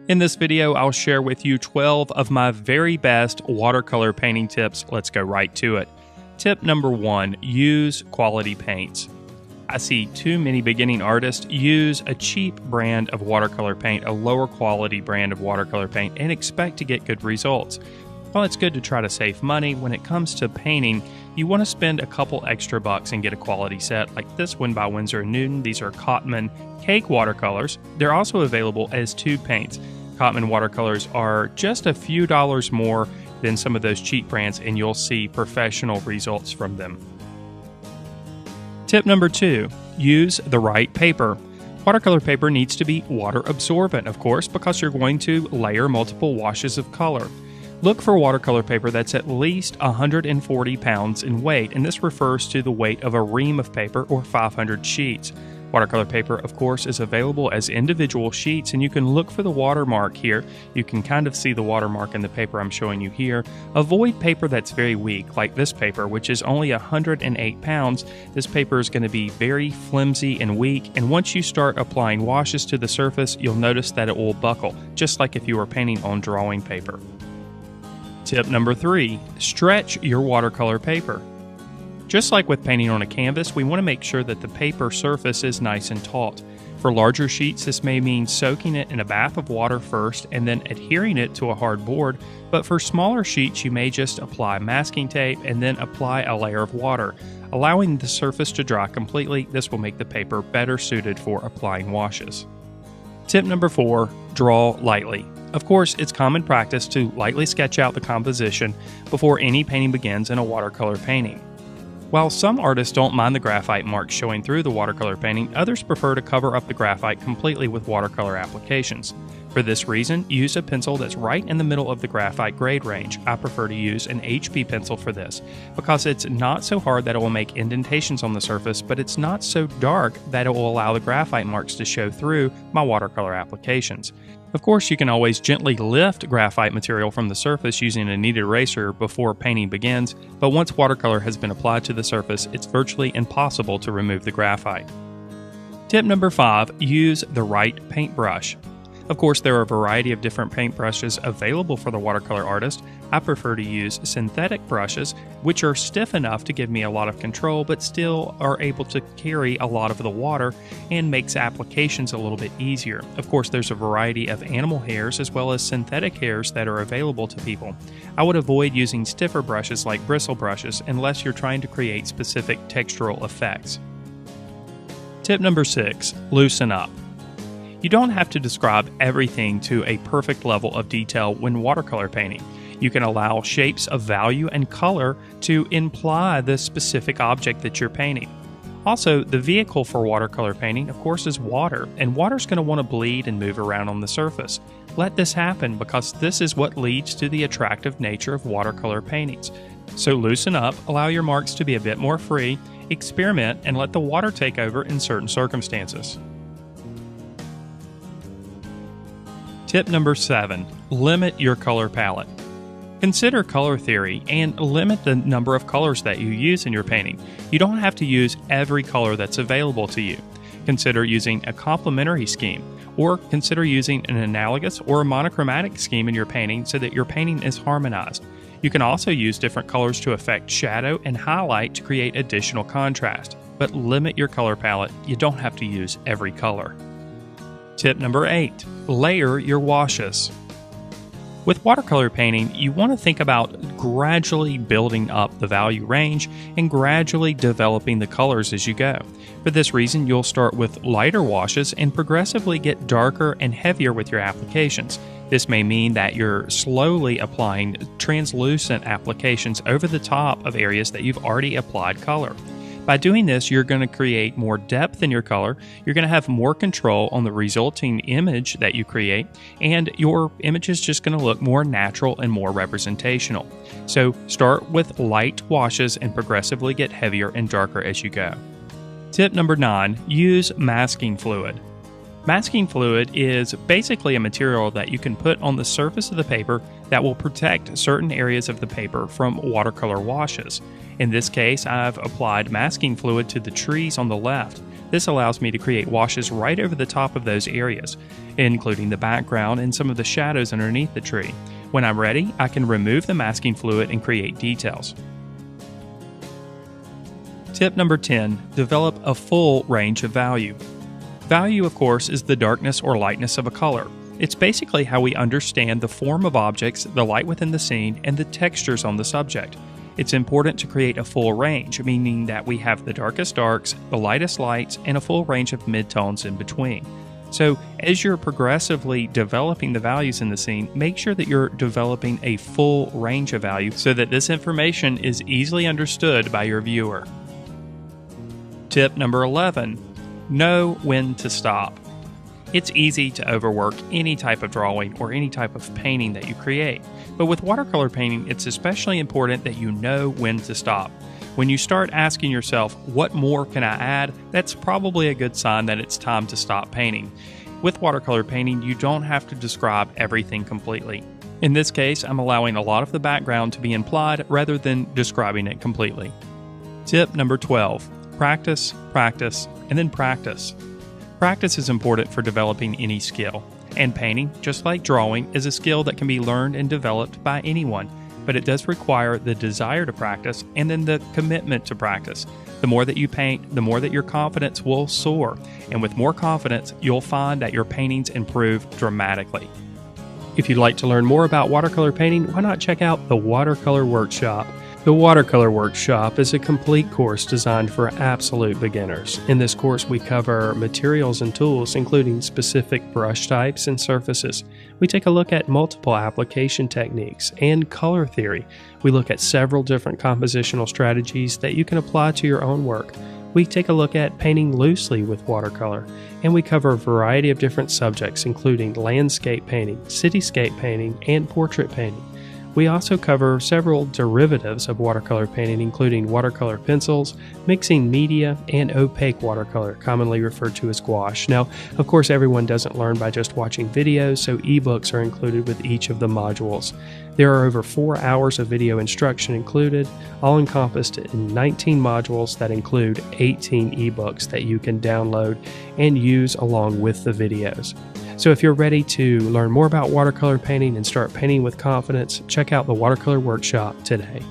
In this video, I'll share with you 12 of my very best watercolor painting tips. Let's go right to it. Tip number 1, use quality paints. I see too many beginning artists use a cheap brand of watercolor paint, a lower quality brand of watercolor paint, and expect to get good results. While it's good to try to save money, when it comes to painting, you want to spend a couple extra bucks and get a quality set like this one by Winsor & Newton. These are Cotman Cake watercolors. They're also available as tube paints. Cotman watercolors are just a few dollars more than some of those cheap brands, and you'll see professional results from them. Tip number 2, use the right paper. Watercolor paper needs to be water absorbent, of course, because you're going to layer multiple washes of color. Look for watercolor paper that's at least 140 pounds in weight, and this refers to the weight of a ream of paper or 500 sheets. Watercolor paper, of course, is available as individual sheets, and you can look for the watermark here. You can kind of see the watermark in the paper I'm showing you here. Avoid paper that's very weak, like this paper, which is only 108 pounds. This paper is going to be very flimsy and weak, and once you start applying washes to the surface, you'll notice that it will buckle, just like if you were painting on drawing paper. Tip number 3, stretch your watercolor paper. Just like with painting on a canvas, we want to make sure that the paper surface is nice and taut. For larger sheets, this may mean soaking it in a bath of water first and then adhering it to a hard board, but for smaller sheets, you may just apply masking tape and then apply a layer of water. Allowing the surface to dry completely, this will make the paper better suited for applying washes. Tip number 4, draw lightly. Of course, it's common practice to lightly sketch out the composition before any painting begins in a watercolor painting. While some artists don't mind the graphite marks showing through the watercolor painting, others prefer to cover up the graphite completely with watercolor applications. For this reason, use a pencil that's right in the middle of the graphite grade range. I prefer to use an HB pencil for this, because it's not so hard that it will make indentations on the surface, but it's not so dark that it will allow the graphite marks to show through my watercolor applications. Of course, you can always gently lift graphite material from the surface using a kneaded eraser before painting begins, but once watercolor has been applied to the surface, it's virtually impossible to remove the graphite. Tip number 5, use the right paintbrush. Of course, there are a variety of different paintbrushes available for the watercolor artist. I prefer to use synthetic brushes, which are stiff enough to give me a lot of control, but still are able to carry a lot of the water and makes applications a little bit easier. Of course, there's a variety of animal hairs as well as synthetic hairs that are available to people. I would avoid using stiffer brushes like bristle brushes unless you're trying to create specific textural effects. Tip number 6, loosen up. You don't have to describe everything to a perfect level of detail when watercolor painting. You can allow shapes of value and color to imply the specific object that you're painting. Also, the vehicle for watercolor painting, of course, is water, and water's going to want to bleed and move around on the surface. Let this happen because this is what leads to the attractive nature of watercolor paintings. So loosen up, allow your marks to be a bit more free, experiment, and let the water take over in certain circumstances. Tip number 7, limit your color palette. Consider color theory and limit the number of colors that you use in your painting. You don't have to use every color that's available to you. Consider using a complementary scheme, or consider using an analogous or a monochromatic scheme in your painting so that your painting is harmonized. You can also use different colors to affect shadow and highlight to create additional contrast, but limit your color palette. You don't have to use every color. Tip number 8, layer your washes. With watercolor painting, you want to think about gradually building up the value range and gradually developing the colors as you go. For this reason, you'll start with lighter washes and progressively get darker and heavier with your applications. This may mean that you're slowly applying translucent applications over the top of areas that you've already applied color. By doing this, you're going to create more depth in your color, you're going to have more control on the resulting image that you create, and your image is just going to look more natural and more representational. So start with light washes and progressively get heavier and darker as you go. Tip number 9, use masking fluid. Masking fluid is basically a material that you can put on the surface of the paper that will protect certain areas of the paper from watercolor washes. In this case, I've applied masking fluid to the trees on the left. This allows me to create washes right over the top of those areas, including the background and some of the shadows underneath the tree. When I'm ready, I can remove the masking fluid and create details. Tip number 10, develop a full range of value. Value, of course, is the darkness or lightness of a color. It's basically how we understand the form of objects, the light within the scene, and the textures on the subject. It's important to create a full range, meaning that we have the darkest darks, the lightest lights, and a full range of midtones in between. So, as you're progressively developing the values in the scene, make sure that you're developing a full range of value so that this information is easily understood by your viewer. Tip number 11. Know when to stop. It's easy to overwork any type of drawing or any type of painting that you create, but with watercolor painting, it's especially important that you know when to stop. When you start asking yourself, what more can I add? That's probably a good sign that it's time to stop painting. With watercolor painting, you don't have to describe everything completely. In this case, I'm allowing a lot of the background to be implied rather than describing it completely. Tip number 12. Practice, practice, and then practice. Practice is important for developing any skill, and painting, just like drawing, is a skill that can be learned and developed by anyone, but it does require the desire to practice and then the commitment to practice. The more that you paint, the more that your confidence will soar, and with more confidence, you'll find that your paintings improve dramatically. If you'd like to learn more about watercolor painting, why not check out the Watercolor Workshop? The Watercolor Workshop is a complete course designed for absolute beginners. In this course, we cover materials and tools, including specific brush types and surfaces. We take a look at multiple application techniques and color theory. We look at several different compositional strategies that you can apply to your own work. We take a look at painting loosely with watercolor, and we cover a variety of different subjects, including landscape painting, cityscape painting, and portrait painting. We also cover several derivatives of watercolor painting, including watercolor pencils, mixing media, and opaque watercolor, commonly referred to as gouache. Now, of course, everyone doesn't learn by just watching videos, so ebooks are included with each of the modules. There are over 4 hours of video instruction included, all encompassed in 19 modules that include 18 ebooks that you can download and use along with the videos. So if you're ready to learn more about watercolor painting and start painting with confidence, check out the Watercolor Workshop today.